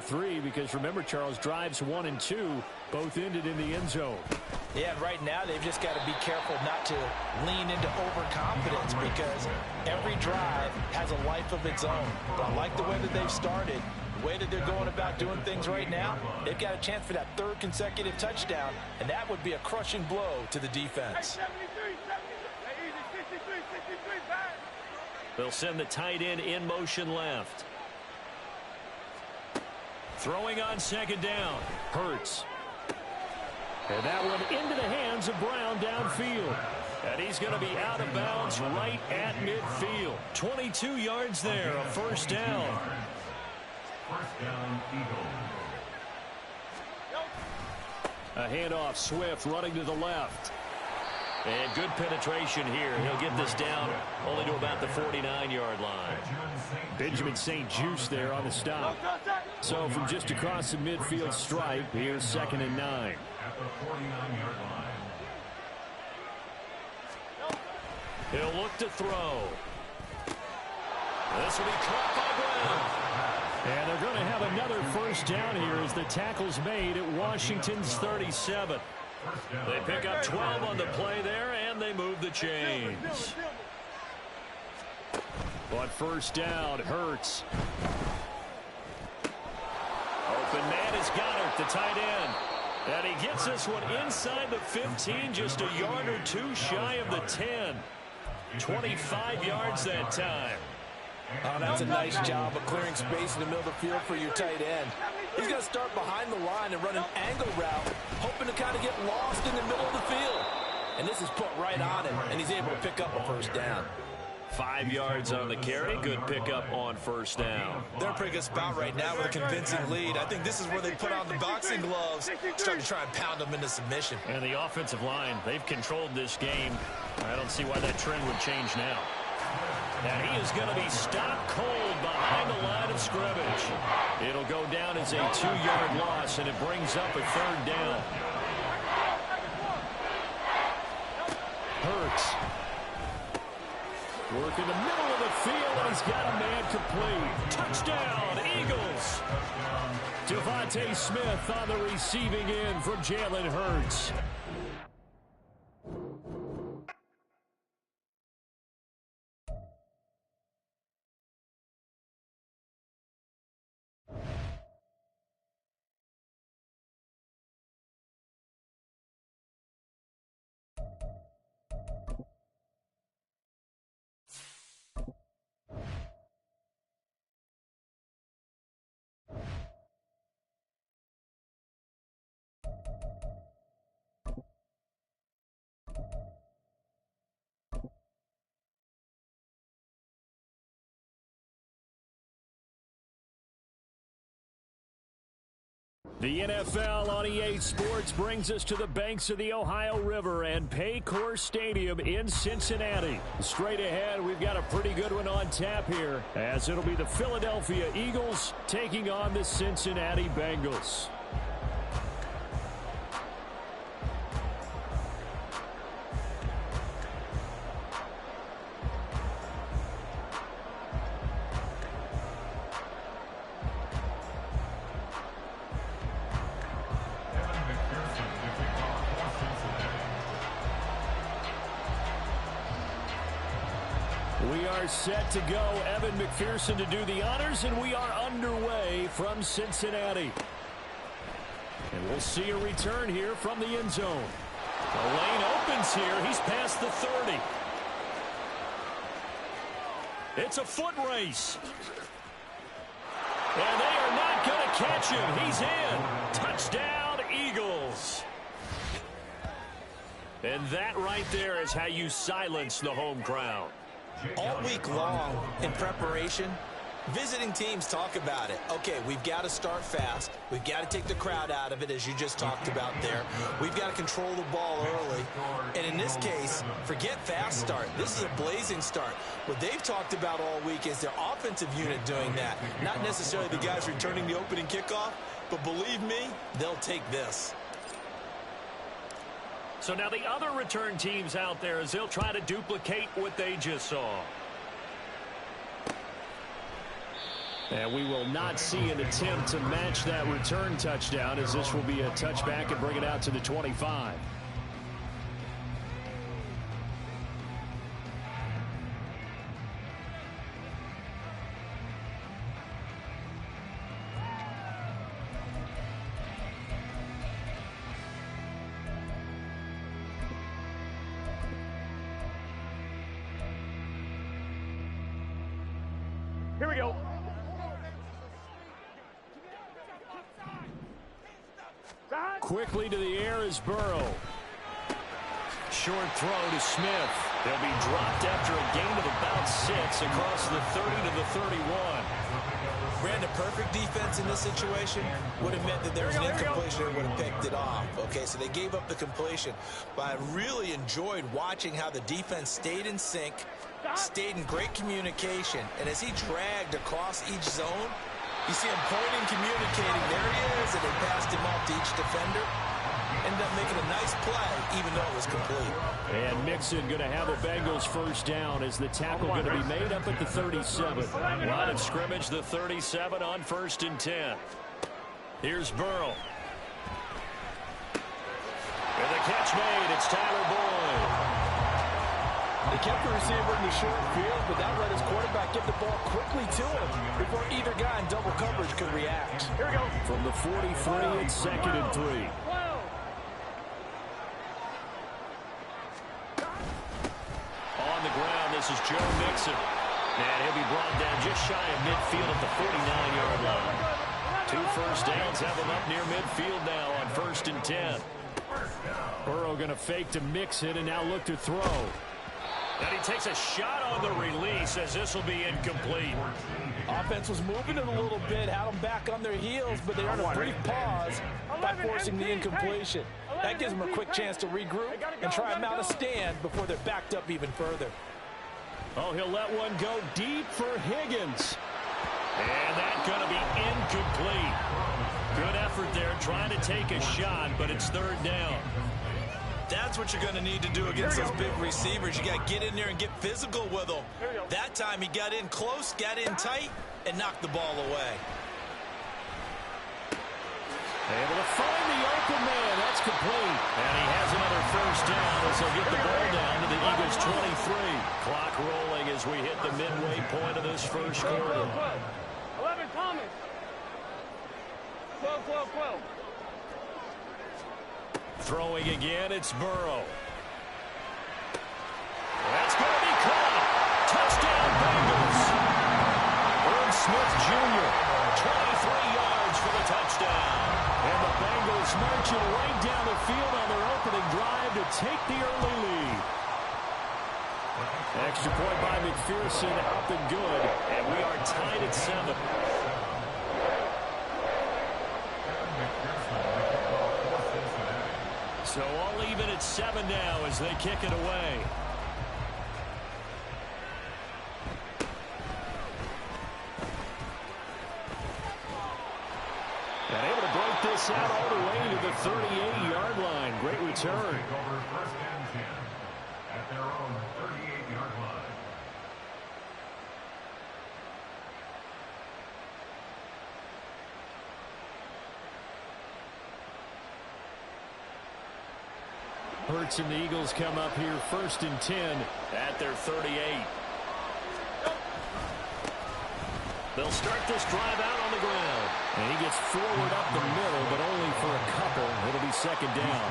3 because, remember, Charles, drives 1 and 2 both ended in the end zone. Yeah, and right now they've just got to be careful not to lean into overconfidence because every drive has a life of its own. But I like the way that they've started, the way that they're going about doing things right now. They've got a chance for that 3rd consecutive touchdown, and that would be a crushing blow to the defense. They'll send the tight end in motion left. Throwing on 2nd down. Hurts. And that one into the hands of Brown downfield. And he's going to be out of bounds right at midfield. 22 yards there, a 1st down. First down, Eagles. A handoff, Swift running to the left. And good penetration here. He'll get this down only to about the 49-yard line. Benjamin St-Juste there on the stop. So from just across the midfield stripe, here's 2nd and 9. At the 49-yard line. He'll look to throw. This will be caught by Brown. And they're going to have another 1st down here as the tackle's made at Washington's 37. They pick up 12 on the play there, and they move the chains. On 1st down, Hurts. Open man is Goddard, the tight end. And he gets this one inside the 15, just a yard or 2 shy of the 10. 25 yards that time. Oh, that's a nice job of clearing space in the middle of the field for your tight end. He's going to start behind the line and run an angle route, hoping to kind of get lost in the middle of the field. And this is put right on him, and he's able to pick up a 1st down. 5 yards on the carry. Good pickup on 1st down. They're a pretty good spot right now with a convincing lead. I think this is where they put on the boxing gloves, start to try and pound them into submission. And the offensive line, they've controlled this game. I don't see why that trend would change now. And he is going to be stopped cold behind the line of scrimmage. It'll go down as a 2-yard loss, and it brings up a 3rd down. Hurts. Work in the middle of the field, and he's got a man complete. Touchdown, Eagles. Devontae Smith on the receiving end from Jalen Hurts. The NFL on EA Sports brings us to the banks of the Ohio River and Paycor Stadium in Cincinnati. Straight ahead, we've got a pretty good one on tap here, as it'll be the Philadelphia Eagles taking on the Cincinnati Bengals. Set to go, Evan McPherson to do the honors, and we are underway from Cincinnati. And we'll see a return here from the end zone. The lane opens here. He's past the 30. It's a foot race. And they are not going to catch him. He's in. Touchdown, Eagles. And that right there is how you silence the home crowd. All week long in preparation, visiting teams talk about it. Okay, we've got to start fast. We've got to take the crowd out of it, as you just talked about there. We've got to control the ball early. And in this case, forget fast start. This is a blazing start. What they've talked about all week is their offensive unit doing that. Not necessarily the guys returning the opening kickoff, but believe me, they'll take this. So now the other return teams out there, as they'll try to duplicate what they just saw. And we will not see an attempt to match that return touchdown, as this will be a touchback and bring it out to the 25. Here we go. Quickly to the air is Burrow. Short throw to Smith. They'll be dropped after a gain of about 6 across the 30 to the 31. Brandon, perfect defense in this situation would have meant that there was an incompletion and would have picked it off. Okay, so they gave up the completion. But I really enjoyed watching how the defense stayed in sync, stayed in great communication. And as he dragged across each zone, you see him pointing, communicating. There he is, and they passed him off to each defender. Ended up making a nice play, even though it was complete. And Mixon going to have the Bengals first down as the tackle going to be made up at the 37. Line of scrimmage, the 37 on 1st and 10. Here's Burrow. And the catch made. It's Tyler Boyd. They kept the receiver in the short field, but that let his quarterback get the ball quickly to him before either guy in double coverage could react. Here we go. From the 43, it's 2nd and 3. On the ground, this is Joe Mixon. And he'll be brought down just shy of midfield at the 49-yard line. 2 first downs have him up near midfield now on 1st and 10. Burrow going to fake to Mixon and now look to throw. And he takes a shot on the release as this will be incomplete. Offense was moving it a little bit, had them back on their heels, but they earned a brief pause by forcing the incompletion. That gives them a quick chance to regroup and try and mount a stand before they're backed up even further. Oh, he'll let one go deep for Higgins. And that's going to be incomplete. Good effort there trying to take a shot, but it's 3rd down. That's what you're going to need to do against those big receivers. You got to get in there and get physical with them. That time he got in close, got in tight, and knocked the ball away. Able to find the open man. That's complete. And he has another first down as he'll get the ball down to the Eagles' 23. Clock rolling as we hit the midway point of this first quarter. 11 Thomas. 12. Throwing again, it's Burrow. That's going to be caught. Touchdown, Bengals. Irv Smith Jr., 23 yards for the touchdown. And the Bengals marching right down the field on their opening drive to take the early lead. Extra point by McPherson, up and good. And we are tied at 7. So all even at 7 now as they kick it away. And able to break this out all the way to the 38-yard line. Great return. Over 1st and 10 at their own 38-yard line. Hurts and the Eagles come up here 1st and 10 at their 38. They'll start this drive out on the ground. And he gets forward up the middle, but only for a couple. It'll be 2nd down.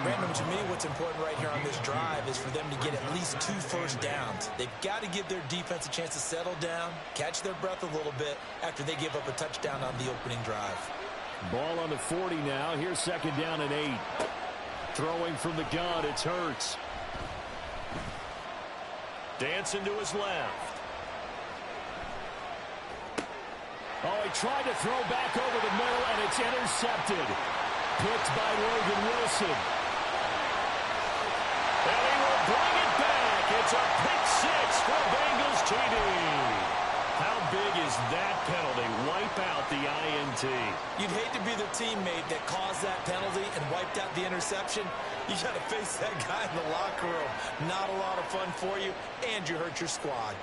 Brandon, to me, what's important right here on this drive is for them to get at least 2 first downs. They've got to give their defense a chance to settle down, catch their breath a little bit after they give up a touchdown on the opening drive. Ball on the 40 now. Here's 2nd down and 8. Throwing from the gun, it's Hurts. Dancing to his left. Oh, he tried to throw back over the middle, and it's intercepted. Picked by Logan Wilson. And he will bring it back. It's a pick 6 for Bengals TD. How big is that penalty? Wipe out the INT. You'd hate to be the teammate that caused that penalty and wiped out the interception. You got to face that guy in the locker room. Not a lot of fun for you, and you hurt your squad.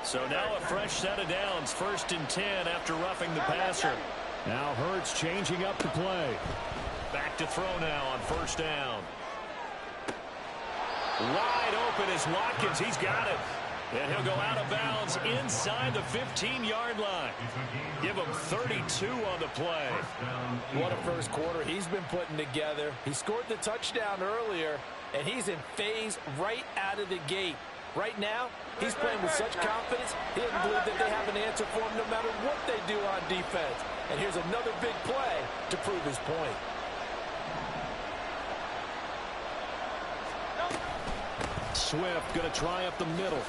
So now a fresh set of downs, 1st and 10 after roughing the passer. Now Hurts changing up the play. Back to throw now on 1st down. Wide open is Watkins. He's got it. And he'll go out of bounds inside the 15-yard line. Give him 32 on the play. What a first quarter he's been putting together. He scored the touchdown earlier, and he's in phase right out of the gate. Right now, he's playing with such confidence, he doesn't believe that they have an answer for him no matter what they do on defense. And here's another big play to prove his point. Swift going to try up the middle.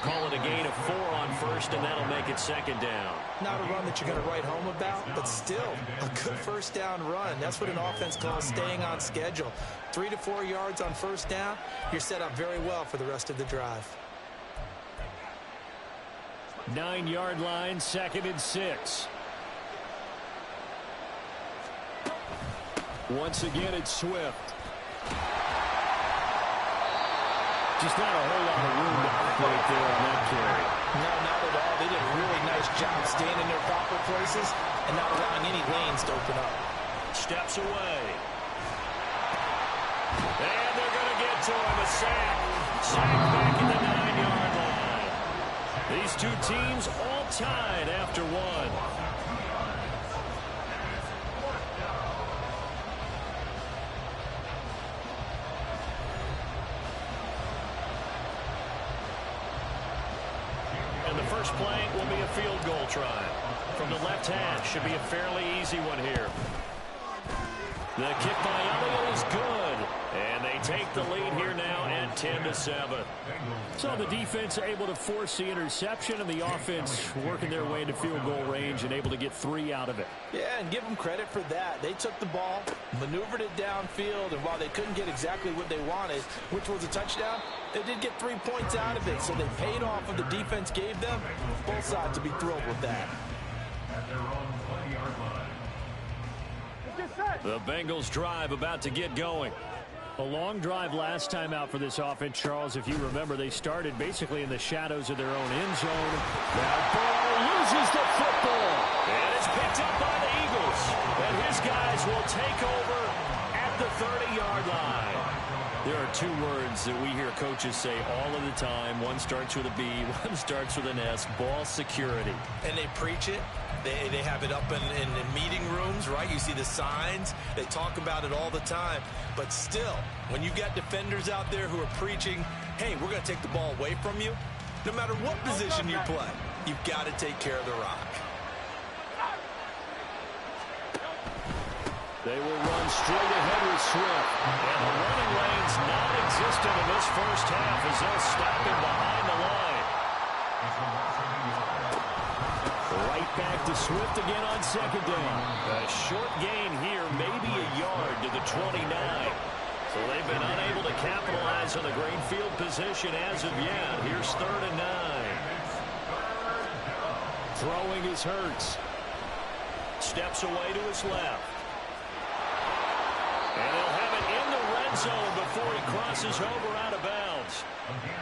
Call it a gain of 4 on 1st, and that'll make it 2nd down. Not a run that you're going to write home about, but still a good 1st down run. That's what an offense calls staying on schedule. 3 to 4 yards on 1st down, you're set up very well for the rest of the drive. 9-yard line, 2nd and 6. Once again, it's Swift. Just not a whole lot of room to operate there on that carry. No, not at all. They did a really nice job staying in their proper places and not allowing any lanes to open up. Steps away. And they're going to get to him. A sack. Sack back at the 9-yard line. These two teams all tied after 1. And the first play will be a field goal try. From the left hash, should be a fairly easy one here. The kick by Elliott is good. And they take the lead here now at 10-7. So the defense able to force the interception, and the offense working their way into field goal range and able to get 3 out of it. Yeah, and give them credit for that. They took the ball, maneuvered it downfield, and while they couldn't get exactly what they wanted, which was a touchdown, they did get 3 points out of it, so they paid off what the defense gave them. Both sides will be thrilled with that. At their own 20-yard line. The Bengals drive about to get going. A long drive last time out for this offense, Charles. If you remember, they started basically in the shadows of their own end zone. That ball loses the football. And it's picked up by the Eagles. And his guys will take over at the 30-yard line. There are 2 words that we hear coaches say all of the time. One starts with a B, one starts with an S. Ball security. And they preach it. They have it up in meeting rooms, right? You see the signs. They talk about it all the time. But still, when you've got defenders out there who are preaching, hey, we're going to take the ball away from you, no matter what position you play, you've got to take care of the rock. They will run straight ahead with Swift. And the running lane's non-existent in this first half as they'll stop him behind the line. Right back to Swift again on 2nd down. A short gain here, maybe a yard to the 29. So they've been unable to capitalize on the great field position as of yet. Here's 3rd and 9. Throwing is Hurts. Steps away to his left. And he'll have it in the red zone before he crosses over out of bounds.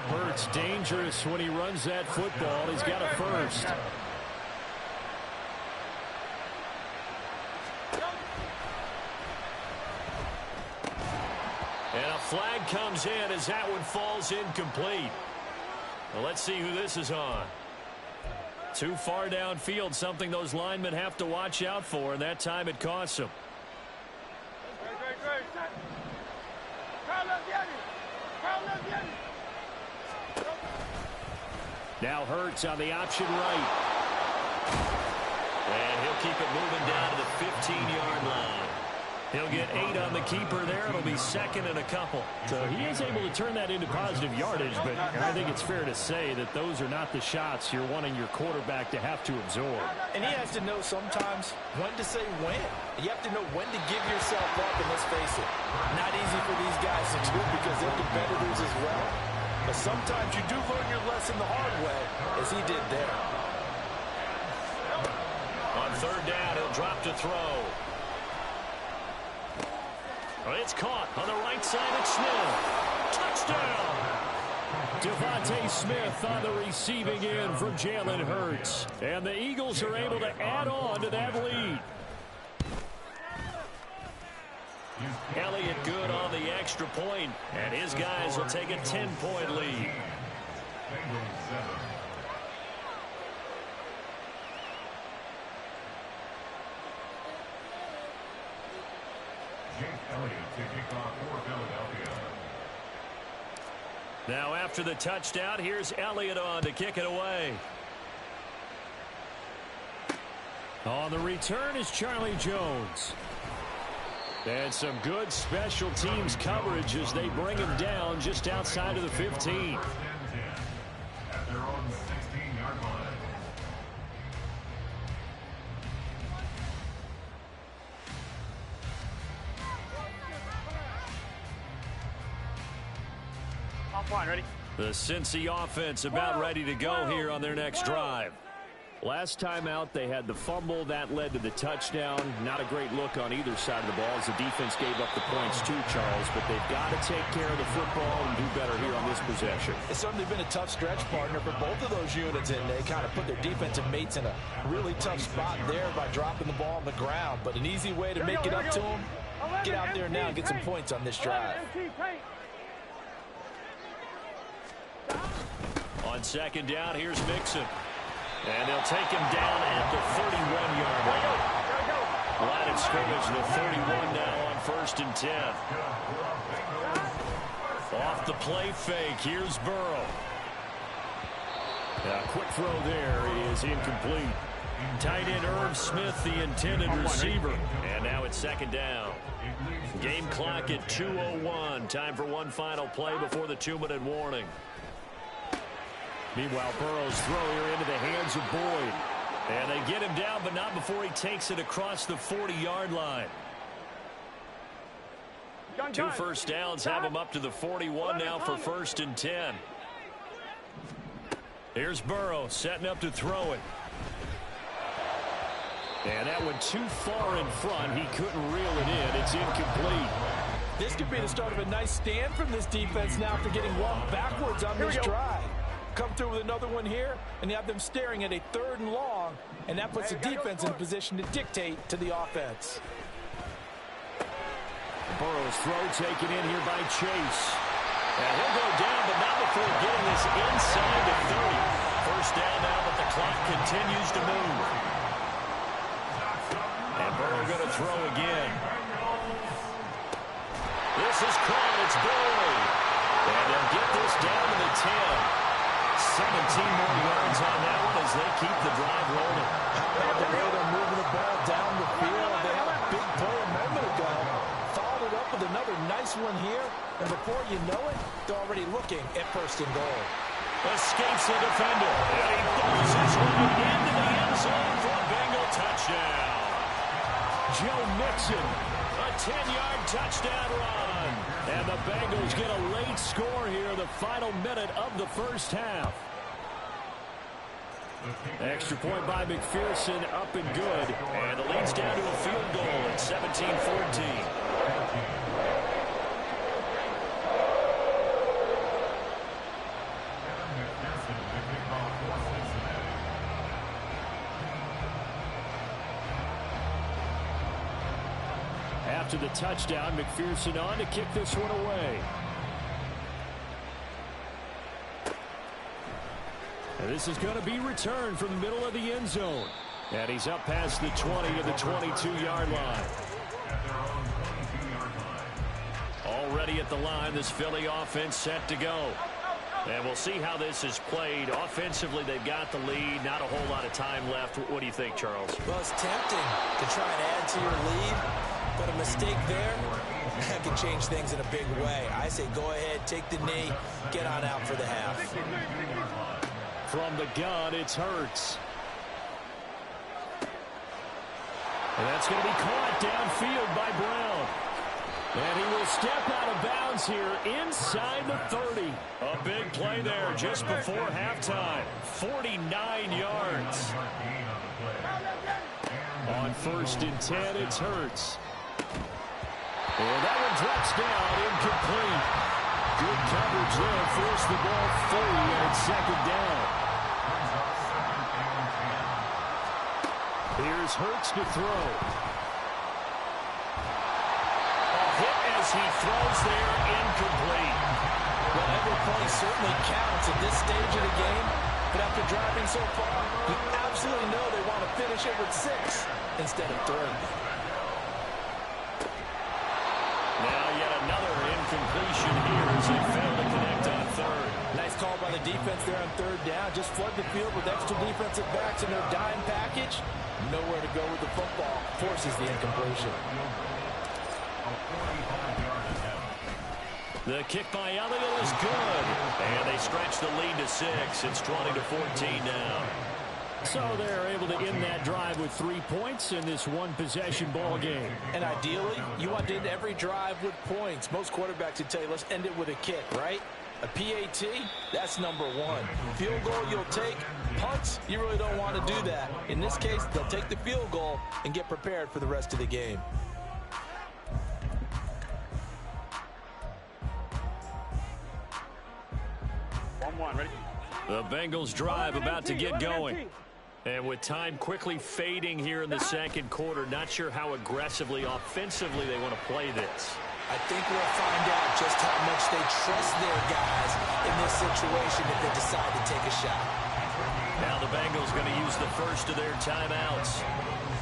Hurts dangerous when he runs that football. He's got a first. And a flag comes in as that one falls incomplete. Well, let's see who this is on. Too far downfield, something those linemen have to watch out for, and that time it costs them. Now Hurts on the option right. And he'll keep it moving down to the 15-yard line. He'll get 8 on the keeper there. It'll be 2nd and a couple. So he is able to turn that into positive yardage, but I think it's fair to say that those are not the shots you're wanting your quarterback to have to absorb. And he has to know sometimes when to say when. You have to know when to give yourself up, and let's face it, not easy for these guys to do because they're competitors as well. But sometimes you do learn your lesson the hard way, as he did there. On 3rd down, he'll drop to throw. It's caught on the right side of Smith. Touchdown! Devontae Smith on the receiving end from Jalen Hurts. And the Eagles are able to add on to that lead. Elliott good on the extra point, and his guys will take a 10-point lead. Jake Elliott to kick off for Philadelphia. Now after the touchdown, here's Elliott on to kick it away. On the return is Charlie Jones. And some good special teams coverage as they bring him down just outside of the 15. First and 10 at their own 16-yard line. Offline, ready? The Cincy offense about ready to go here on their next drive. Last time out, they had the fumble. That led to the touchdown. Not a great look on either side of the ball as the defense gave up the points too, Charles. But they've got to take care of the football and do better here on this possession. It's certainly been a tough stretch, partner, for both of those units, and they kind of put their defensive mates in a really tough spot there by dropping the ball on the ground. But an easy way to make it up to them, get out there now and get some points on this drive. On second down, here's Mixon. And they'll take him down at the 31-yard line. Line of scrimmage, the 31 now on 1st and 10. Off the play fake, here's Burrow. A quick throw there is incomplete. Tight end Irv Smith, the intended receiver. And now it's second down. Game clock at 2:01. Time for one final play before the 2-minute warning. Meanwhile, Burrow's throw here into the hands of Boyd. And they get him down, but not before he takes it across the 40-yard line. 2 first downs have him up to the 41 now for 1st and 10. Here's Burrow setting up to throw it. And that went too far in front. He couldn't reel it in. It's incomplete. This could be the start of a nice stand from this defense now after getting walked backwards on this drive. Come through with another one here, and you have them staring at a 3rd and long, and that puts the defense in a position to dictate to the offense. Burrow's throw taken in here by Chase. And he'll go down, but not before getting this inside the 30. First down now, but the clock continues to move. And Burrow going to throw again. This is caught. It's Boyd. And they'll get this down to the 10. 17 more yards on that one as they keep the drive rolling. How about the way they're moving the ball down the field? They had a big play a moment ago. Followed it up with another nice one here. And before you know it, they're already looking at 1st and goal. Escapes the defender. And he throws his way into the end zone for a Bengal touchdown. Joe Mixon. A 10-yard touchdown run. And the Bengals get a late score here, the final minute of the first half. Extra point by McPherson, up and good. And the lead's down to a field goal at 17-14. After the touchdown, McPherson on to kick this one away. And this is going to be returned from the middle of the end zone. And he's up past the 20 to the 22-yard line. Already at the line, this Philly offense set to go. And we'll see how this is played. Offensively, they've got the lead. Not a whole lot of time left. What do you think, Charles? Well, it's tempting to try and add to your lead, but a mistake there, that can change things in a big way. I say go ahead, take the knee, get on out for the half. From the gun, it's Hurts. And that's going to be caught downfield by Brown. And he will step out of bounds here inside the 30. A big play there just before halftime. 49 yards. On 1st and 10, it's Hurts. And that one drops down incomplete. Good coverage there. Forced the ball free, and it's second down. Here's Hurts to throw. A hit as he throws there, incomplete. Well, every play certainly counts at this stage of the game, but after driving so far, you absolutely know they want to finish it with 6 instead of 3. Now yet another incompletion here as they fail to connect on third. Nice call by the defense there on third down. Just flood the field with extra defensive backs in their dime package. Nowhere to go with the football. Forces the incompletion. The kick by Elliott is good. And they stretch the lead to 6. It's 20-14 now. So they're able to end that drive with 3 points in this one-possession ball game. And ideally, you want to end every drive with points. Most quarterbacks would tell you, let's end it with a kick, right? A PAT, that's number 1. Field goal you'll take. Punts, you really don't want to do that. In this case, they'll take the field goal and get prepared for the rest of the game. Ready? The Bengals drive about to get going. And with time quickly fading here in the second quarter, not sure how aggressively, offensively they want to play this. I think we'll find out just how much they trust their guys in this situation if they decide to take a shot. Now the Bengals going to use the first of their timeouts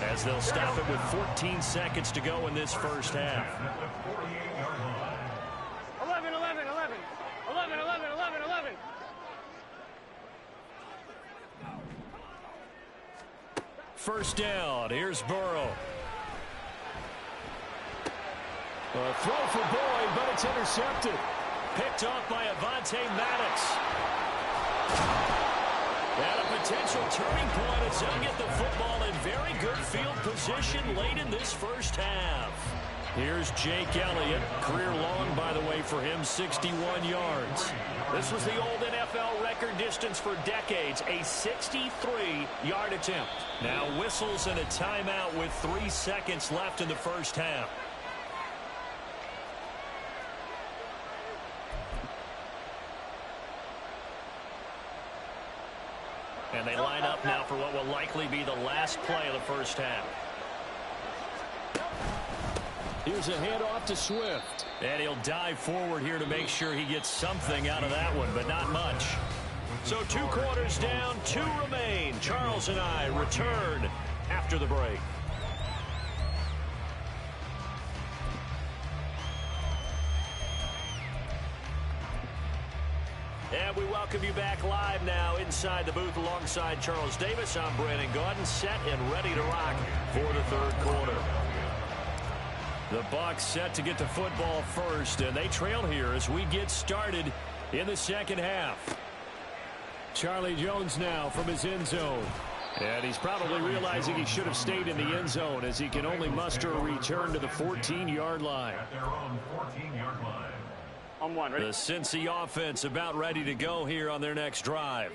as they'll stop it with 14 seconds to go in this first half. 11, 11, 11. 11, 11, 11, 11. First down. Here's Burrow. A throw for Boyd, but it's intercepted. Picked off by Avonte Maddox. And a potential turning point as they'll get the football in very good field position late in this first half. Here's Jake Elliott. Career long, by the way, for him, 61 yards. This was the old NFL record distance for decades, a 63-yard attempt. Now whistles and a timeout with 3 seconds left in the first half. And they line up now for what will likely be the last play of the first half. Here's a handoff to Swift. And he'll dive forward here to make sure he gets something out of that one, but not much. So 2 quarters down, 2 remain. Charles and I return after the break. And we welcome you back live now inside the booth alongside Charles Davis. I'm Brandon Gaudin, set and ready to rock for the third quarter. The Bucs set to get the football first, and they trail here as we get started in the second half. Charlie Jones now from his end zone. And he's probably realizing he should have stayed in the end zone as he can only muster a return to the 14-yard line. At their own 14-yard line. On 1, ready? The Cincy offense about ready to go here on their next drive.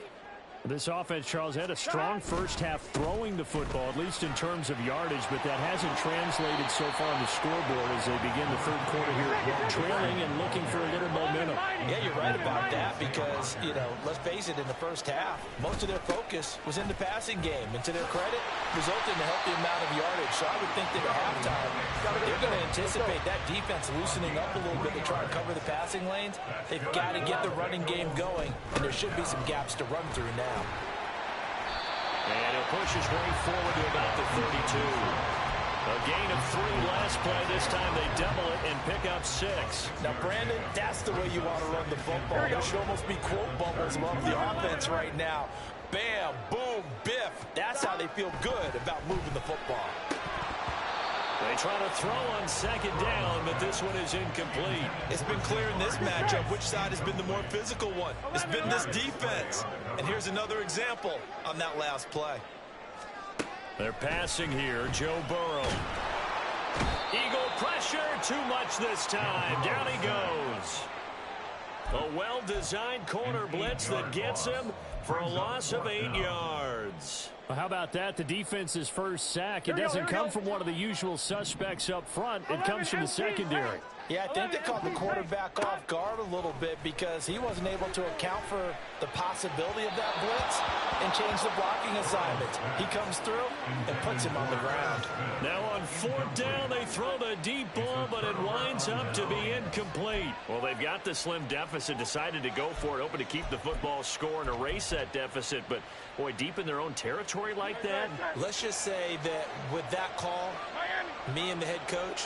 This offense, Charles, had a strong first half throwing the football, at least in terms of yardage, but that hasn't translated so far on the scoreboard as they begin the third quarter here, trailing and looking for a little momentum. Yeah, you're right about that because, let's face it, in the first half, most of their focus was in the passing game. And to their credit, resulted in a healthy amount of yardage. So I would think that at halftime, they're going to anticipate that defense loosening up a little bit to try and cover the passing lanes. They've got to get the running game going, and there should be some gaps to run through now. And he'll push his way forward to about the 32. A gain of 3 last play. This time they double it and pick up 6. Now, Brandon, that's the way you want to run the football. There should almost be quote bubbles above the offense right now. Bam, boom, biff. That's how they feel good about moving the football. They try to throw on second down, but this one is incomplete. It's been clear in this matchup which side has been the more physical one. It's been this defense. And here's another example on that last play. They're passing here. Joe Burrow. Eagle pressure. Too much this time. Down he goes. A well-designed corner blitz that gets him for a loss of 8 yards. Well, how about that? The defense's first sack. It doesn't come from one of the usual suspects up front. It comes from the secondary. Yeah, I think they caught the quarterback off guard a little bit because he wasn't able to account for the possibility of that blitz and change the blocking assignment. He comes through and puts him on the ground. Now on 4th down, they throw the deep ball, but it winds up to be incomplete. Well, they've got the slim deficit, decided to go for it, hoping to keep the football score and erase that deficit. But, boy, deep in their own territory like that. Let's just say that with that call, me and the head coach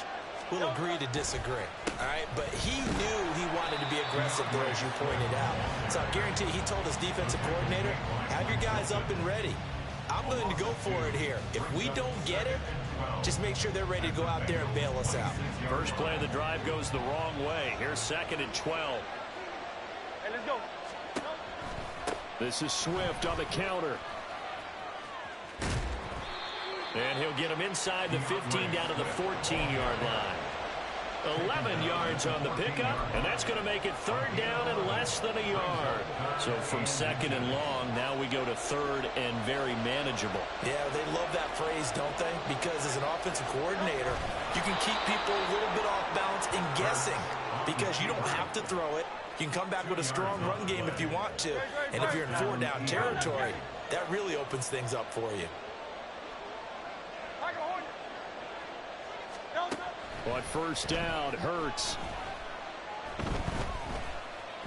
will agree to disagree, all right? But he knew he wanted to be aggressive there, as you pointed out. So I guarantee he told his defensive coordinator, have your guys up and ready. I'm going to go for it here. If we don't get it, just make sure they're ready to go out there and bail us out. First play of the drive goes the wrong way. Here's 2nd and 12. Hey, let's go. This is Swift on the counter. And he'll get him inside the 15 down to the 14-yard line. 11 yards on the pickup, and that's going to make it 3rd down and less than a yard. So from 2nd and long, now we go to 3rd and very manageable. Yeah, they love that phrase, don't they? Because as an offensive coordinator, you can keep people a little bit off balance and guessing because you don't have to throw it. You can come back with a strong run game if you want to. And if you're in 4-down territory, that really opens things up for you. On 1st down, Hurts.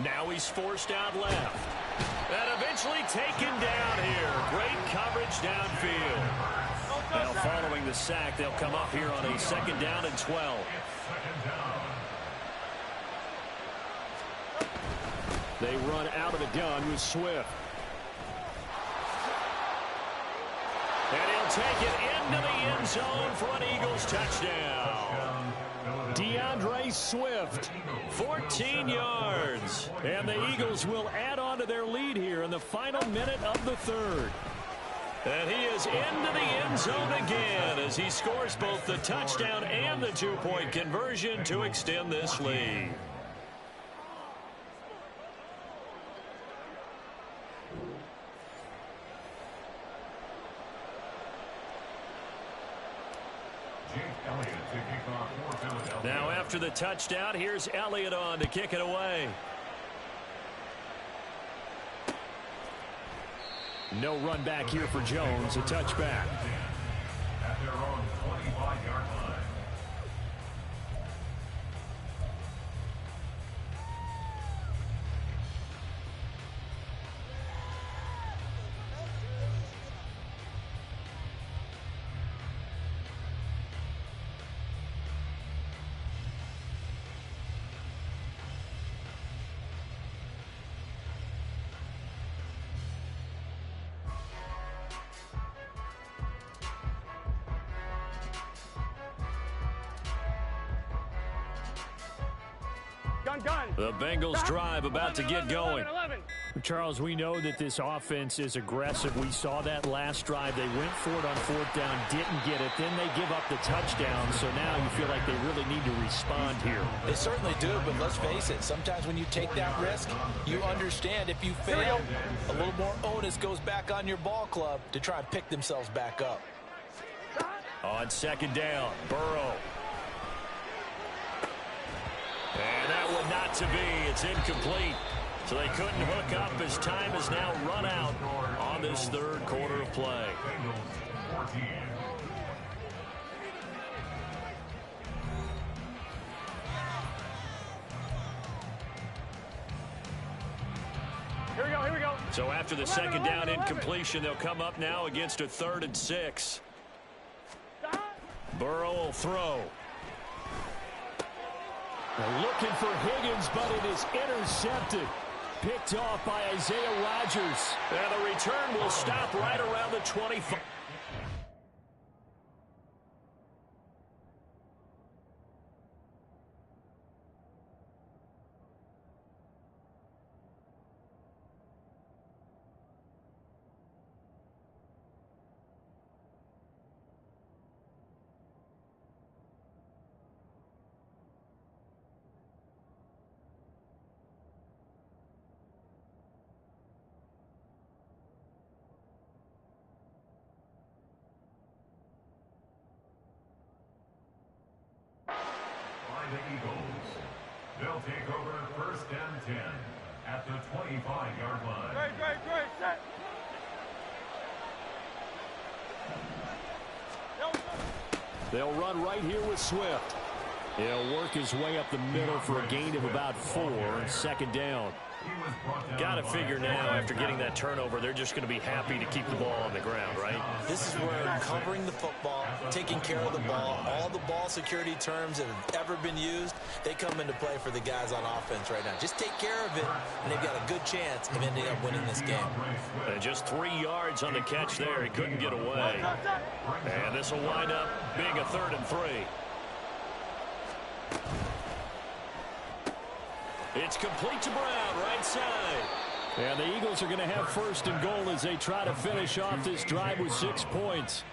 Now he's forced out left. And eventually taken down here. Great coverage downfield. Now following the sack, they'll come up here on a 2nd down and 12. They run out of the gun with Swift. And he'll take it into the end zone for an Eagles touchdown. DeAndre Swift, 14 yards. And the Eagles will add on to their lead here in the final minute of the 3rd. And he is into the end zone again as he scores both the touchdown and the 2-point conversion to extend this lead. Now after the touchdown, here's Elliott on to kick it away. No run back here for Jones, a touchback. At their own 25-yard line. The Bengals drive about to get going. 11. Charles, we know that this offense is aggressive. We saw that last drive. They went for it on 4th down, didn't get it. Then they give up the touchdown. So now you feel like they really need to respond here. They certainly do, but let's face it. Sometimes when you take that risk, you understand if you fail, a little more onus goes back on your ball club to try and pick themselves back up. On 2nd down, Burrow. And that one not to be. It's incomplete. So they couldn't hook up as time has now run out on this 3rd quarter of play. Here we go, here we go. So after the 2nd down incompletion, they'll come up now against a 3rd and 6. Burrow will throw. They're looking for Higgins, but it is intercepted. Picked off by Isaiah Rodgers. And the return will stop right around the 25. will take over 1st and 10 at the 25-yard line. Great, set. They'll run right here with Swift. He'll work his way up the middle for a gain of about 4 and 2nd down. Got to figure now, after getting that turnover, they're just going to be happy to keep the ball on the ground, right? This is where covering the football, taking care of the ball, all the ball security terms that have ever been used, they come into play for the guys on offense right now. Just take care of it, and they've got a good chance of ending up winning this game. And just 3 yards on the catch there. He couldn't get away. And this will wind up being a 3rd and 3. It's complete to Brown, right side. And the Eagles are going to have 1st and goal as they try to finish off this drive with 6 points.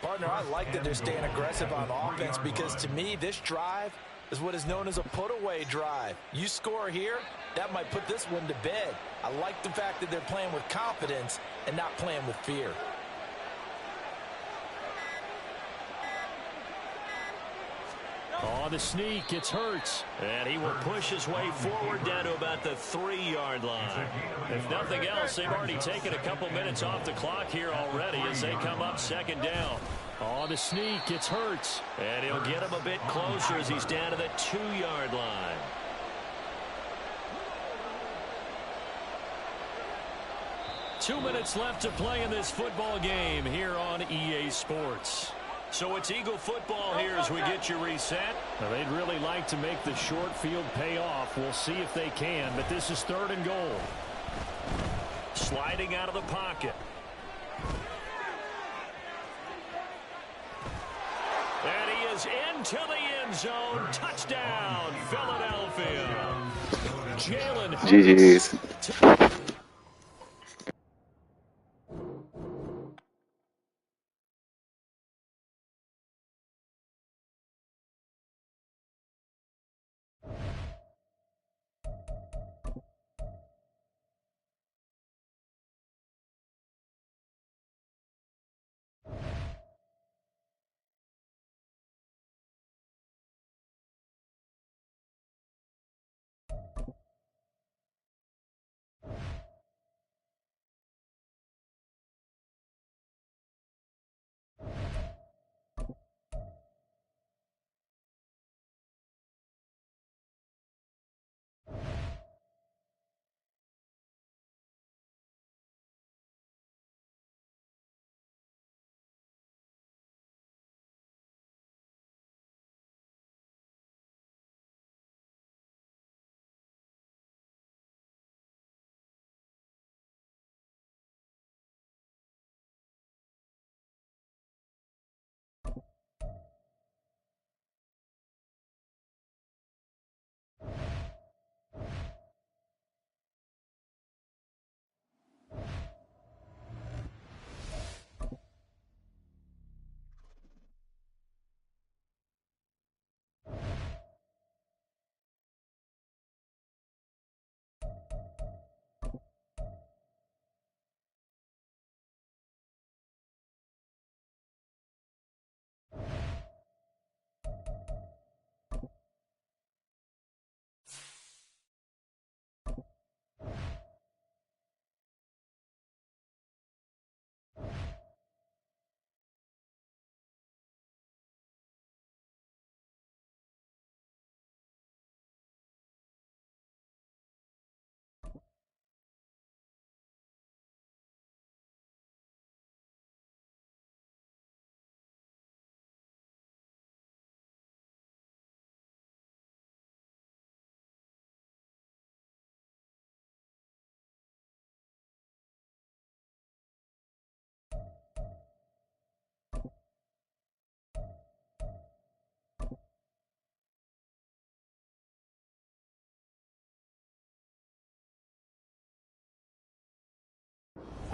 Partner, I like that they're staying aggressive on offense because, to me, this drive is what is known as a put-away drive. You score here, that might put this one to bed. I like the fact that they're playing with confidence and not playing with fear. On the sneak, it's Hurts. And he will push his way forward down to about the 3-yard line. If nothing else, they've already taken a couple minutes off the clock here already as they come up 2nd down. On the sneak, it's Hurts. And he'll get him a bit closer as he's down to the 2-yard line. Two minutes left to play in this football game here on EA Sports. So it's Eagle football here as we get you reset. Now, they'd really like to make the short field pay off. We'll see if they can, but this is 3rd and goal. Sliding out of the pocket. And he is into the end zone. Touchdown, Philadelphia. Jalen Hurts. GG's.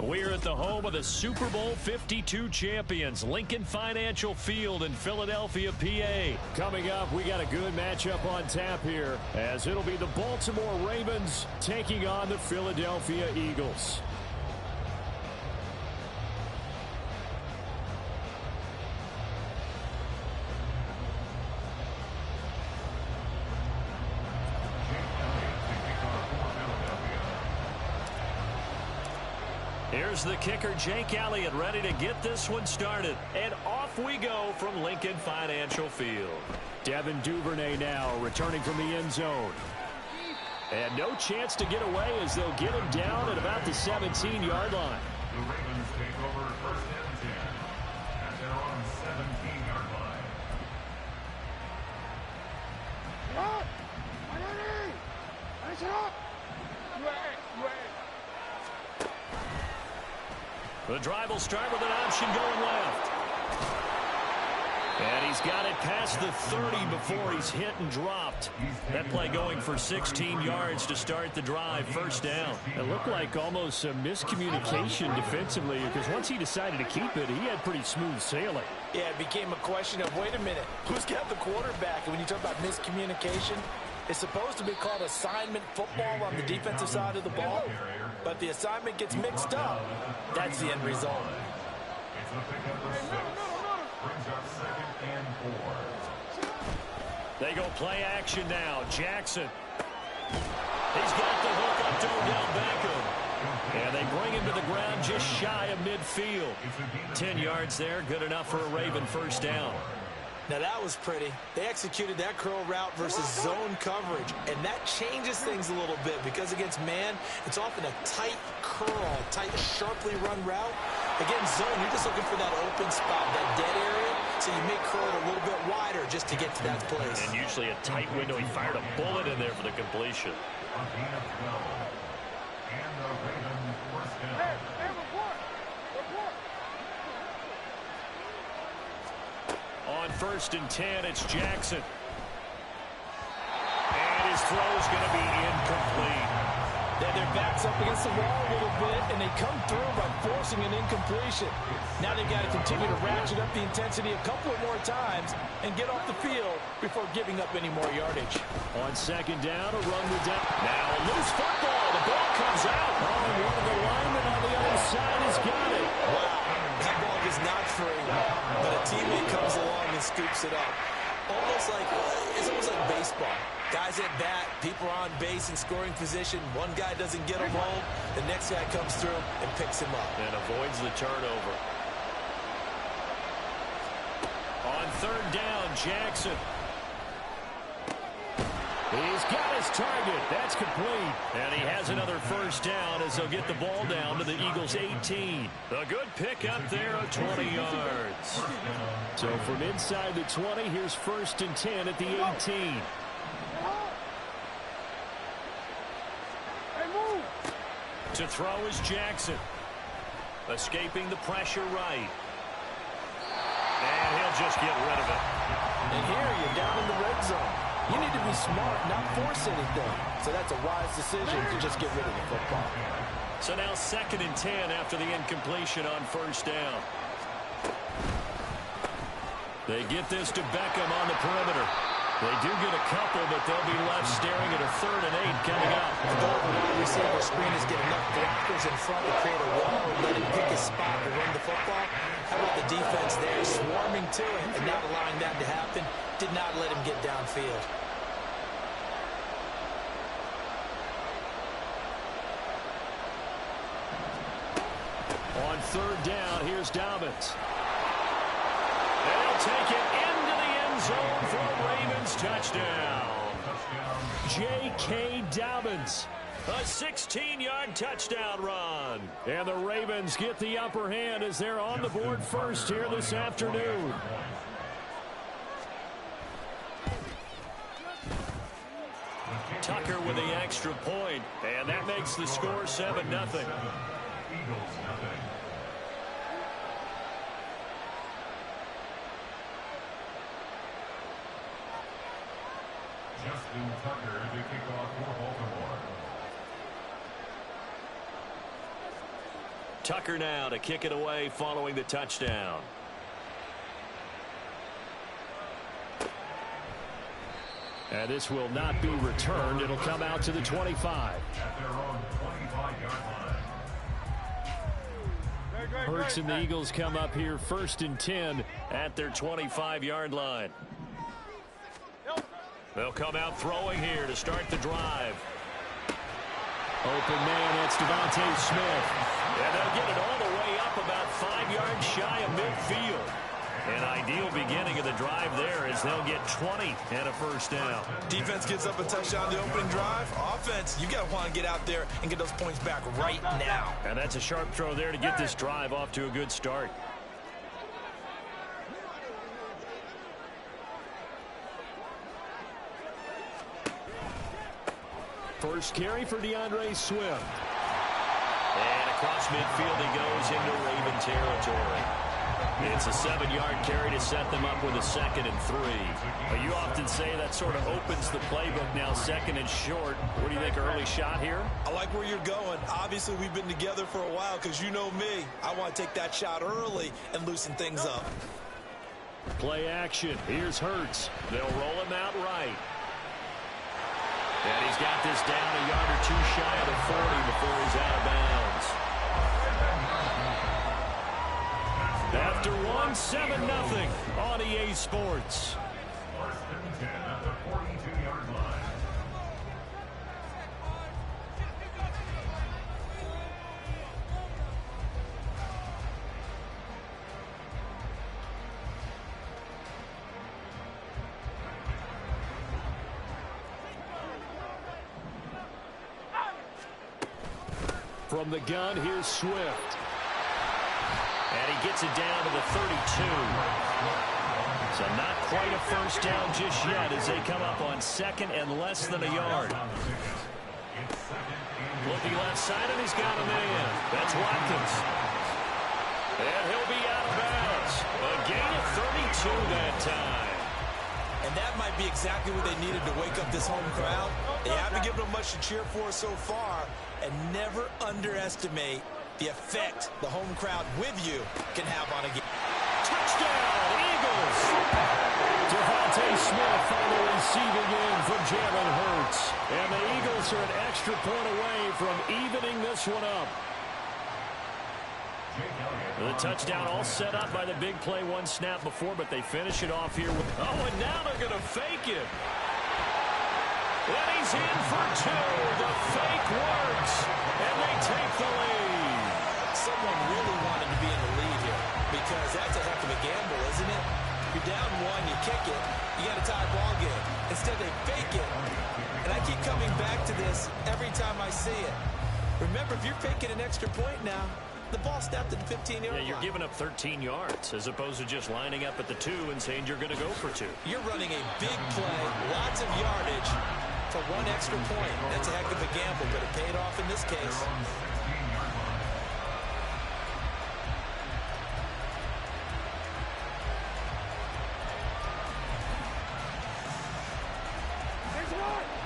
We're at the home of the Super Bowl 52 champions, Lincoln Financial Field in Philadelphia, PA. Coming up, we got a good matchup on tap here, as it'll be the Baltimore Ravens taking on the Philadelphia Eagles. Here's the kicker, Jake Elliott, ready to get this one started. And off we go from Lincoln Financial Field. Devin Duvernay now returning from the end zone. And no chance to get away as they'll get him down at about the 17-yard line. The Ravens take over first and 10 at their own 17-yard line. The drive will start with an option going left. And he's got it past the 30 before he's hit and dropped. That play going for 16 yards to start the drive, first down. It looked like almost a miscommunication defensively because once he decided to keep it, he had pretty smooth sailing. Yeah, it became a question of, wait a minute, who's got the quarterback? And when you talk about miscommunication, it's supposed to be called assignment football on the defensive side of the ball, but the assignment gets mixed up. That's the end result. It's a pickup of 6. Brings up 2nd and 4. They go play action now. Jackson. He's got the hook up to Odell Beckham. And they bring him to the ground just shy of midfield. 10 yards there, good enough for a Raven first down. Now that was pretty. They executed that curl route versus zone coverage, and that changes things a little bit because against man, it's often a tight curl, tight, sharply run route. Against zone, you're just looking for that open spot, that dead area, so you may curl it a little bit wider just to get to that place. And usually a tight window. He fired a bullet in there for the completion. A gain of 12. And the Ravens first down. On 1st and 10, it's Jackson. And his throw's going to be incomplete. Their back's up against the wall a little bit, and they come through by forcing an incompletion. Now they've got to continue to ratchet up the intensity a couple of more times and get off the field before giving up any more yardage. On 2nd down, a run with down. Now a loose football. The ball comes out. Oh, and one of the linemen on the other side has got it. Wow, that ball is not free, but a teammate comes along and scoops it up. It's almost like baseball. Guys at bat, people are on base in scoring position. One guy doesn't get him home. The next guy comes through and picks him up. And avoids the turnover. On 3rd down, Jackson. He's got his target. That's complete. And he has another first down as they'll get the ball down to the Eagles' 18. A good pick up there of 20 yards. So from inside the 20, here's 1st and 10 at the 18. To throw is Jackson. Escaping the pressure right. And he'll just get rid of it. And here you're down in the red zone. You need to be smart, not force anything. So that's a wise decision to just get rid of the football. So now 2nd and 10 after the incompletion on 1st down. They get this to Beckham on the perimeter. They do get a couple, but they'll be left staring at a 3rd and 8 coming up. The goal of the wide receiver screen is get enough blockers in front to create a wall and let him pick his spot to run the football. How about the defense there, swarming to it and not allowing that to happen? Did not let him get downfield. On 3rd down, here's Dobbins. They'll take it into the end zone for a Ravens touchdown. J.K. Dobbins. A 16-yard touchdown run. And the Ravens get the upper hand as they're on the board first here this afternoon. Tucker with the extra point, and that makes the score 7-0. Eagles 0. Justin Tucker to kick off for Baltimore. Tucker now to kick it away following the touchdown. And this will not be returned. It'll come out to the 25. At their own 25-yard line. Hurts and the Eagles come up here 1st and 10 at their 25-yard line. They'll come out throwing here to start the drive. Open man, that's Devontae Smith. And they'll get it all the way up about 5 yards shy of midfield. An ideal beginning of the drive there as they'll get 20 and a first down. Defense gets up a touchdown the opening drive. Offense, you got to want to get out there and get those points back right now. And that's a sharp throw there to get this drive off to a good start. First carry for DeAndre Swift. And across midfield he goes into Raven territory. It's a 7-yard carry to set them up with a 2nd and 3. But you often say that sort of opens the playbook now, 2nd and short. What do you think, early shot here? I like where you're going. Obviously, we've been together for a while because you know me. I want to take that shot early and loosen things up. Play action. Here's Hurts. They'll roll him out right. And he's got this down a yard or 2 shy of the 40 before he's out of bounds. After 7-0 on EA Sports. First and 10 at the 42-yard line. From the gun, here's Swift. And he gets it down to the 32. So not quite a first down just yet as they come up on 2nd and less than a yard. Looking left side, and he's got a man. That's Watkins. And he'll be out of bounds. A gain of 32 that time. And that might be exactly what they needed to wake up this home crowd. They haven't given them much to cheer for so far. And never underestimate the effect the home crowd with you can have on a game. Touchdown, Eagles! Devontae Smith on the receiving end from Jalen Hurts. And the Eagles are an extra point away from evening this one up. The touchdown all set up by the big play 1 snap before, but they finish it off here. And now they're going to fake it. And he's in for 2. The fake works. And they take the lead. Someone really wanted to be in the lead here because that's a heck of a gamble, isn't it? You're down 1, you kick it, you got a tie ball game. Instead, they fake it. And I keep coming back to this every time I see it. Remember, if you're faking an extra point now, the ball snapped at the 15-yard line. Yeah, you're giving up 13 yards as opposed to just lining up at the 2 and saying you're going to go for 2. You're running a big play, lots of yardage for 1 extra point. That's a heck of a gamble, but it paid off in this case.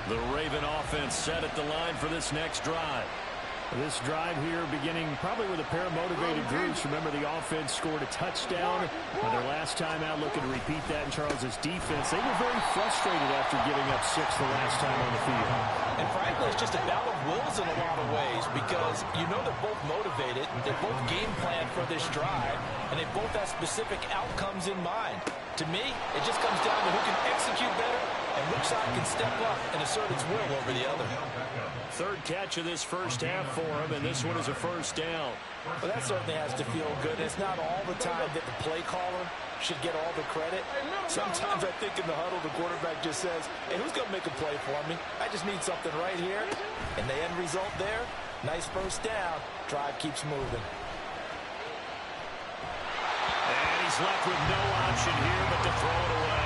The Raven offense set at the line for this next drive. This drive here beginning probably with a pair of motivated groups. Remember, the offense scored a touchdown. Their last time out, looking to repeat that in Charles's defense. They were very frustrated after giving up 6 the last time on the field. And frankly, it's just a battle of wills in a lot of ways because you know they're both motivated. They're both game planned for this drive, and they both have specific outcomes in mind. To me, it just comes down to who can execute better and which side can step up and assert its will over the other. 3rd catch of this first half for him, and this one is a first down. Well, that certainly has to feel good. It's not all the time that the play caller should get all the credit. Sometimes I think in the huddle, the quarterback just says, hey, who's going to make a play for me? I just need something right here. And the end result there, nice first down. Drive keeps moving. And he's left with no option here but to throw it away.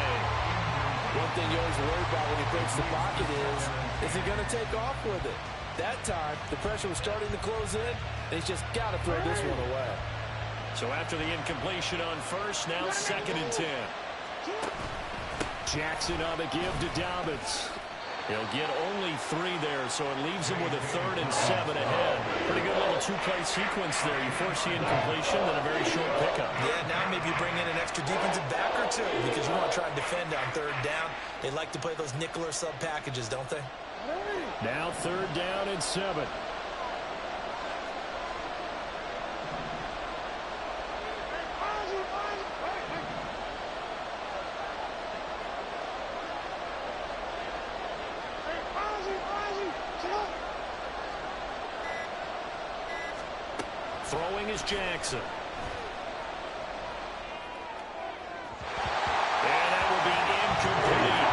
One thing you always worry about when he breaks the pocket is he going to take off with it? That time, the pressure was starting to close in, and he's just got to throw this one away. So after the incompletion on first, now 2nd and 10. Jackson on the give to Dobbins. He'll get only 3 there, so it leaves him with a 3rd and 7 ahead. Pretty good little 2-play sequence there. You force the incompletion, then a very short pickup. Yeah, now maybe you bring in an extra defensive back or 2 because you want to try and defend on 3rd down. They like to play those nickel or sub packages, don't they? Now 3rd down and 7. Throwing is Jackson. And that will be incomplete.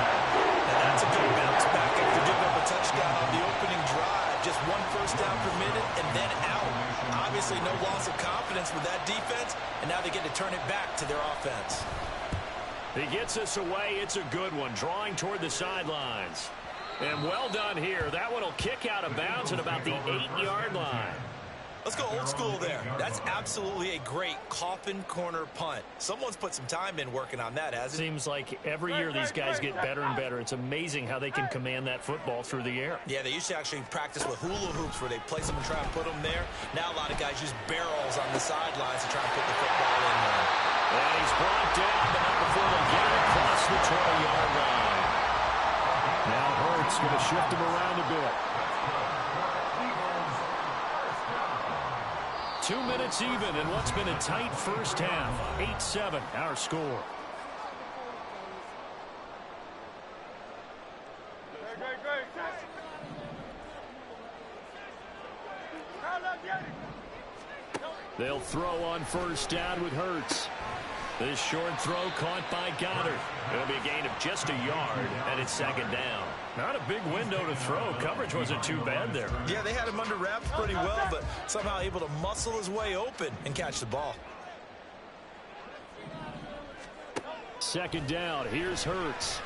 And that's a good bounce back after giving up a touchdown on the opening drive. Just 1 first down permitted and then out. Obviously no loss of confidence with that defense, and now they get to turn it back to their offense. He gets us away. It's a good one, drawing toward the sidelines. And well done here. That one will kick out of bounds at about the 8-yard line. Let's go old school there. That's absolutely a great coffin corner punt. Someone's put some time in working on that, hasn't it? Seems like every year these guys get better and better. It's amazing how they can command that football through the air. Yeah, they used to actually practice with hula hoops where they place them and try and put them there. Now a lot of guys use barrels on the sidelines to try and put the football in there. And he's brought down, but not before they get it across the 20-yard line. Now Hurts going to shift him around a bit. 2 minutes even in what's been a tight first half. 8-7, our score. They'll throw on first down with Hurts. This short throw caught by Goddard. It'll be a gain of just a yard, and it's second down. Not a big window to throw. Coverage wasn't too bad there. Yeah, they had him under wraps pretty well, but somehow able to muscle his way open and catch the ball. Second down. Here's Hurts.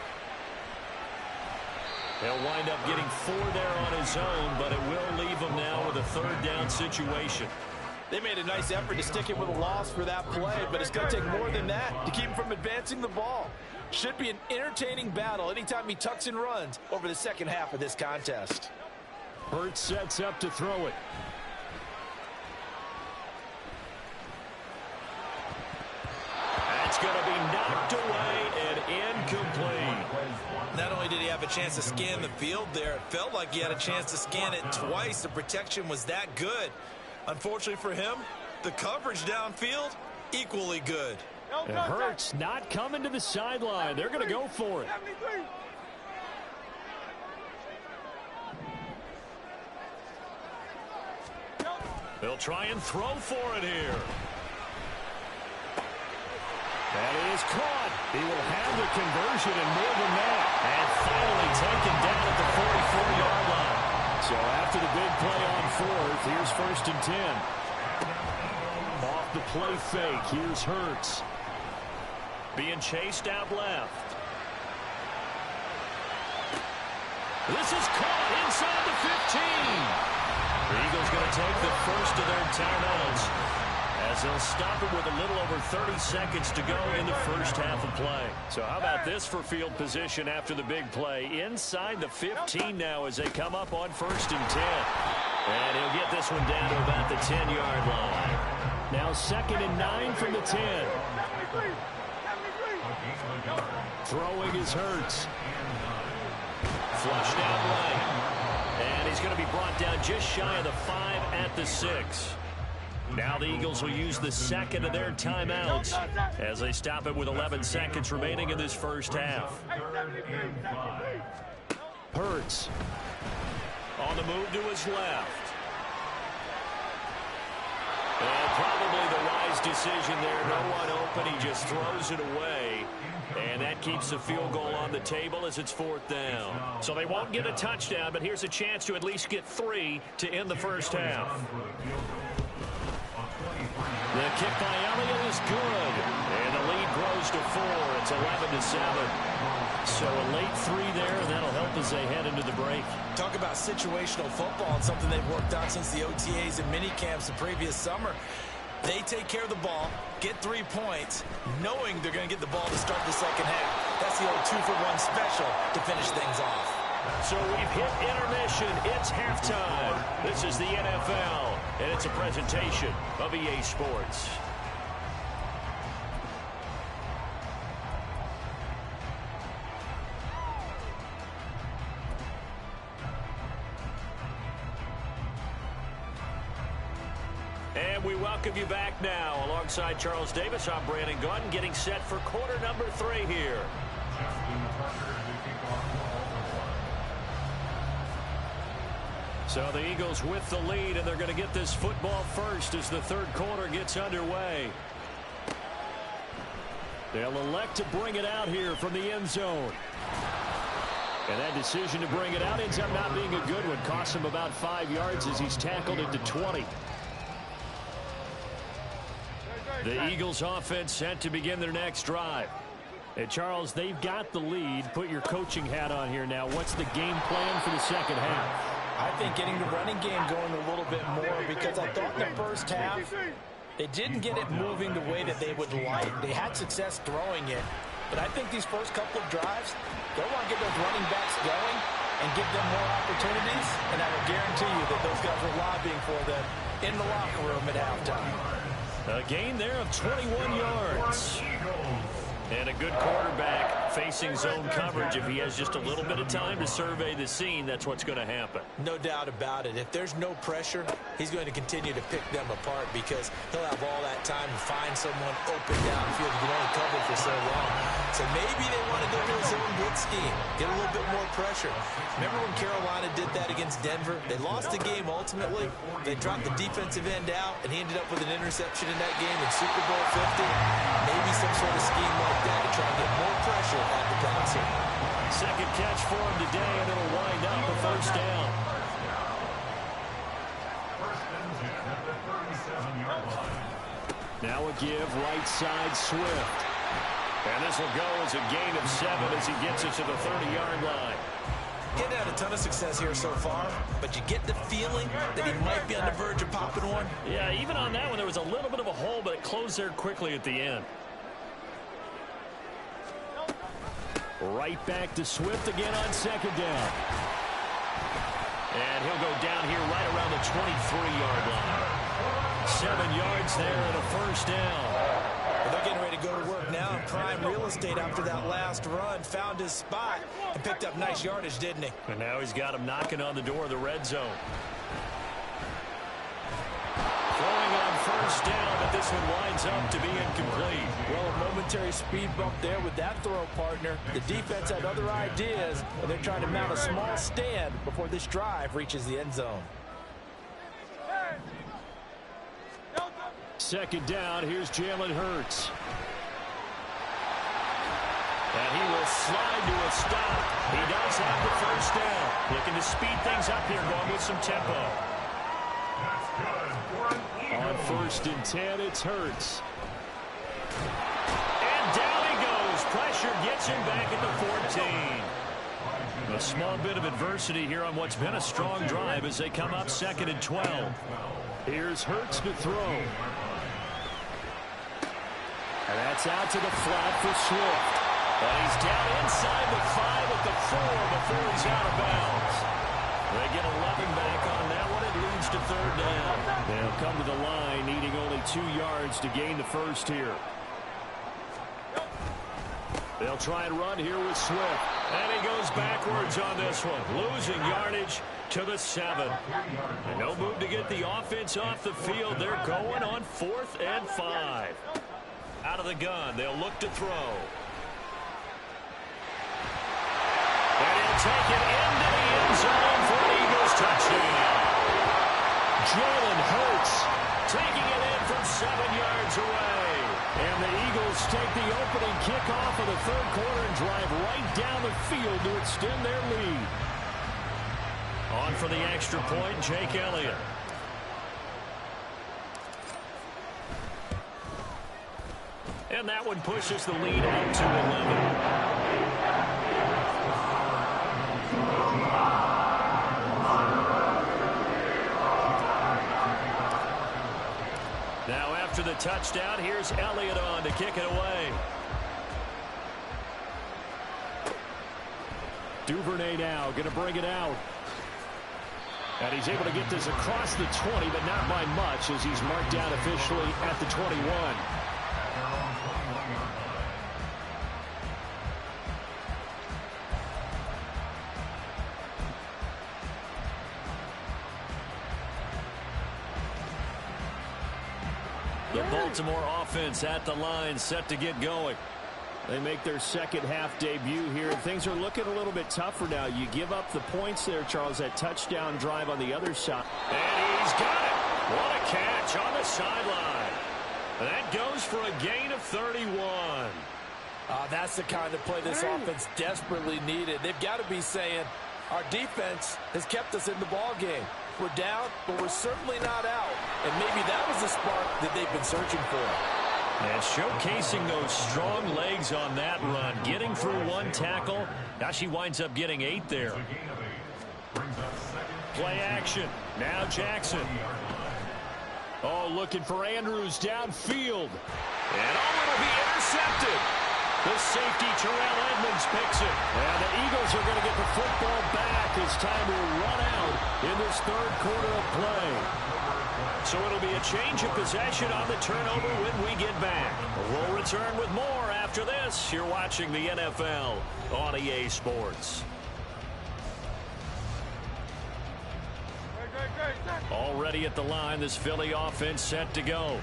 He'll wind up getting 4 there on his own, but it will leave him now with a third down situation. They made a nice effort to stick him with a loss for that play, but it's going to take more than that to keep him from advancing the ball. Should be an entertaining battle anytime he tucks and runs over the second half of this contest. Hurts sets up to throw it. That's going to be knocked away and incomplete. Not only did he have a chance to scan the field there, it felt like he had a chance to scan it twice. The protection was that good. Unfortunately for him, the coverage downfield, equally good. And Hurts not coming to the sideline. They're going to go for it. They'll try and throw for it here. That is caught. He will have the conversion and more than that. And finally taken down at the 44-yard line. So after the big play on fourth, here's 1st and 10. Off the play fake, here's Hurts. Being chased out left. This is caught inside the 15. The Eagles going to take the first of their timeouts as they'll stop it with a little over 30 seconds to go in the first half of play. So how about this for field position after the big play? Inside the 15 now as they come up on 1st and 10. And he'll get this one down to about the 10-yard line. Now 2nd and 9 from the 10. Throwing is Hurts. Flushed out right. And he's going to be brought down just shy of the 5 at the 6. Now the Eagles will use the second of their timeouts as they stop it with 11 seconds remaining in this first half. Hurts on the move to his left. And probably the wise decision there. No one open. He just throws it away. And that keeps the field goal on the table as it's 4th down. So they won't get a touchdown, but here's a chance to at least get 3 to end the first half. The kick by Elliott is good. And the lead grows to 4. It's 11-7. So a late 3 there, and that'll help as they head into the break. Talk about situational football and something they've worked on since the OTAs and mini camps the previous summer. They take care of the ball, get 3 points, knowing they're going to get the ball to start the second half. That's the old 2-for-1 special to finish things off. So we've hit intermission. It's halftime. This is the NFL, and it's a presentation of EA Sports. And we welcome you back now. Alongside Charles Davis, I'm Brandon Gaudin, getting set for quarter number 3 here. So the Eagles with the lead, and they're going to get this football first as the third quarter gets underway. They'll elect to bring it out here from the end zone. And that decision to bring it out ends up not being a good one. Costs him about 5 yards as he's tackled into 20. The Eagles offense set to begin their next drive. And Charles, they've got the lead. Put your coaching hat on here now. What's the game plan for the second half? I think getting the running game going a little bit more, because I thought in the first half they didn't get it moving the way that they would like. They had success throwing it, but I think these first couple of drives, they'll want to get those running backs going and give them more opportunities, and I will guarantee you that those guys were lobbying for them in the locker room at halftime. A gain there of 21 yards. And a good quarterback facing zone coverage. If he has just a little bit of time to survey the scene, that's what's going to happen. No doubt about it. If there's no pressure, he's going to continue to pick them apart because he'll have all that time to find someone open downfield. You can only cover for so long. So maybe they want to go to a zone blitz scheme, get a little bit more pressure. Remember when Carolina did that against Denver? They lost the game ultimately. They dropped the defensive end out, and he ended up with an interception in that game in Super Bowl 50. Maybe some sort of scheme like that to try to get more pressure at the passer. Second catch for him today, and it'll wind up a first down. Now a give right side Swift. And this will go as a gain of 7 as he gets it to the 30-yard line. Getting had a ton of success here so far, but you get the feeling that he might be on the verge of popping one. Yeah, even on that one, there was a little bit of a hole, but it closed there quickly at the end. Right back to Swift again on second down. And he'll go down here right around the 23-yard line. 7 yards there and a first down. Well, they're getting ready to go to work now in prime real estate after that last run. Found his spot and picked up nice yardage, didn't he? And now he's got him knocking on the door of the red zone. Throwing on first down, but this one winds up to be incomplete. Well, a momentary speed bump there with that throw partner. The defense had other ideas, and they're trying to mount a small stand before this drive reaches the end zone. Second down, here's Jalen Hurts. And he will slide to a stop. He does have the first down. Looking to speed things up here, going with some tempo. On first and 10, it's Hurts. And down he goes. Pressure gets him back at the 14. A small bit of adversity here on what's been a strong drive as they come up second and 12. Here's Hurts to throw. And that's out to the flat for Swift. And he's down inside the 5 at the 4 before he's out of bounds. They get 11 back on that one. It leads to third down. They'll come to the line needing only 2 yards to gain the first here. They'll try and run here with Swift. And he goes backwards on this one. Losing yardage to the 7. And no move to get the offense off the field. They're going on 4th and 5. Out of the gun, they'll look to throw. And he'll take it into the end zone for an Eagles touchdown. Jalen Hurts taking it in from 7 yards away. And the Eagles take the opening kickoff of the third quarter and drive right down the field to extend their lead. On for the extra point, Jake Elliott. And that one pushes the lead out to 11. Now after the touchdown, here's Elliott on to kick it away. Duvernay now going to bring it out. And he's able to get this across the 20, but not by much as he's marked down officially at the 21. The Baltimore offense at the line, set to get going. They make their second half debut here. Things are looking a little bit tougher now. You give up the points there, Charles, that touchdown drive on the other side. And he's got it. What a catch on the sideline. That goes for a gain of 31. That's the kind of play this offense desperately needed. They've got to be saying, our defense has kept us in the ball game. We're down, but we're certainly not out. And maybe that was the spark that they've been searching for. And showcasing those strong legs on that run. Getting through one tackle. Now she winds up getting 8 there. Play action. Now Jackson. Oh, looking for Andrews downfield. And it'll be intercepted. The safety, Terrell Edmonds, picks it. And the Eagles are going to get the football back as time will run out in this third quarter of play. So it'll be a change of possession on the turnover when we get back. We'll return with more after this. You're watching the NFL on EA Sports. Already at the line, this Philly offense set to go.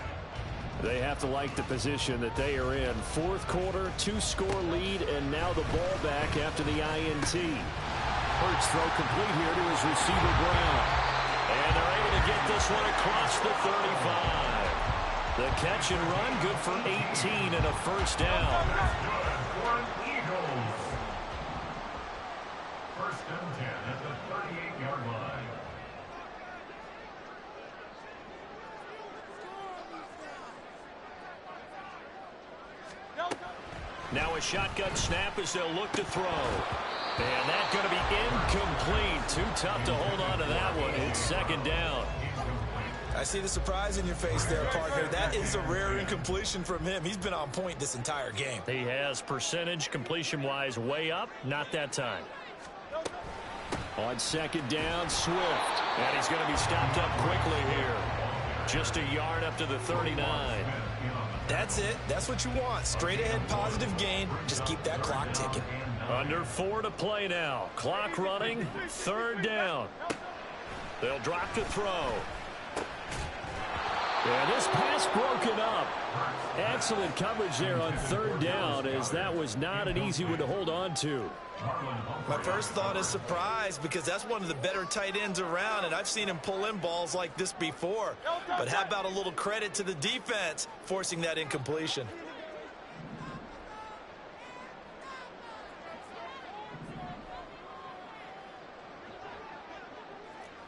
They have to like the position that they are in. Fourth quarter, 2-score lead, and now the ball back after the INT. Hurts throw complete here to his receiver, Brown. And they're able to get this one across the 35. The catch and run, good for 18 and a first down. First and 10 at the 38-yard line. Now a shotgun snap as they'll look to throw. And that's going to be incomplete. Too tough to hold on to that one. It's second down. I see the surprise in your face there, partner. That is a rare incompletion from him. He's been on point this entire game. He has percentage completion-wise way up. Not that time. On second down, Swift. And he's going to be stopped up quickly here. Just a yard up to the 39. That's it. That's what you want. Straight ahead positive gain. Just keep that clock ticking. Under 4 to play now. Clock running. Third down. They'll drop to throw. And this pass broken up. Excellent coverage there on third down, as that was not an easy one to hold on to. My first thought is surprise, because that's one of the better tight ends around, and I've seen him pull in balls like this before. But how about a little credit to the defense forcing that incompletion?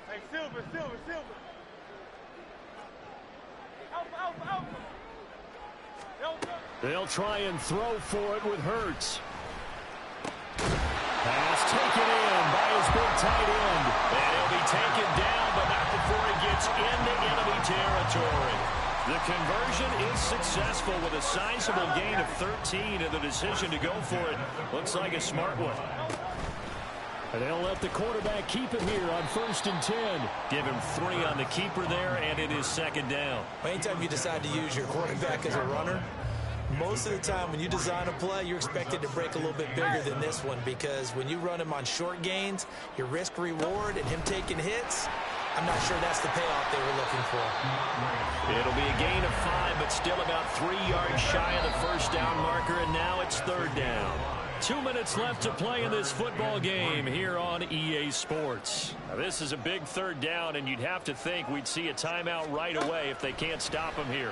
Hey, Silver. Out. They'll try and throw for it with Hurts. Pass taken in by his big tight end. And he'll be taken down, but not before he gets into enemy territory. The conversion is successful with a sizable gain of 13, and the decision to go for it looks like a smart one. And they'll let the quarterback keep it here on 1st and 10. Give him 3 on the keeper there, and it is second down. Anytime you decide to use your quarterback as a runner, most of the time when you design a play, you're expected to break a little bit bigger than this one, because when you run him on short gains, your risk reward and him taking hits, I'm not sure that's the payoff they were looking for. It'll be a gain of 5, but still about 3 yards shy of the first down marker, and now it's third down. 2 minutes left to play in this football game here on EA Sports. Now, this is a big third down, and you'd have to think we'd see a timeout right away if they can't stop him here.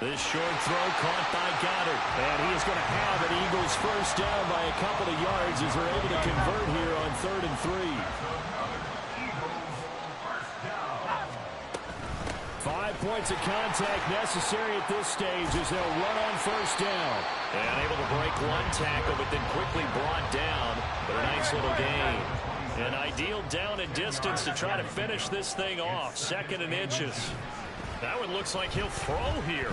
This short throw caught by Goddard. And he is going to have an Eagles first down by a couple of yards as they're able to convert here on 3rd and 3. 5 points of contact necessary at this stage as they'll run on first down. And able to break one tackle, but then quickly brought down. But a nice little gain. An ideal down and distance to try to finish this thing off. 2nd and inches. That one looks like he'll throw here.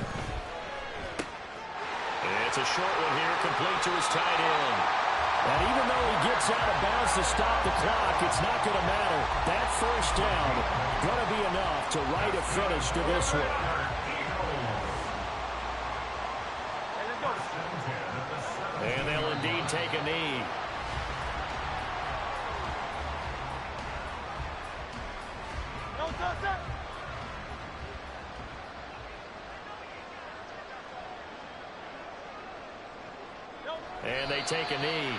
It's a short one here, complete to his tight end. And even though he gets out of bounds to stop the clock, it's not going to matter. That first down going to be enough to write a finish to this one. And they'll indeed take a knee. And they take a knee.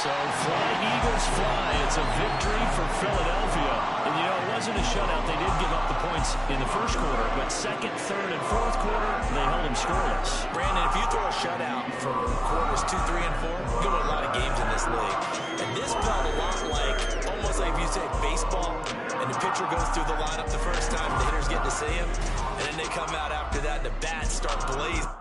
So fly, Eagles fly. It's a victory for Philadelphia. And, you know, it wasn't a shutout. They did give up the points in the first quarter. But second, third, and fourth quarter, they held them scoreless. Brandon, if you throw a shutout for quarters 2, 3, and 4, you're going to win a lot of games in this league. And this felt a lot like, almost like if you said baseball, and the pitcher goes through the lineup the first time, the hitters get to see him, and then they come out after that, and the bats start blazing.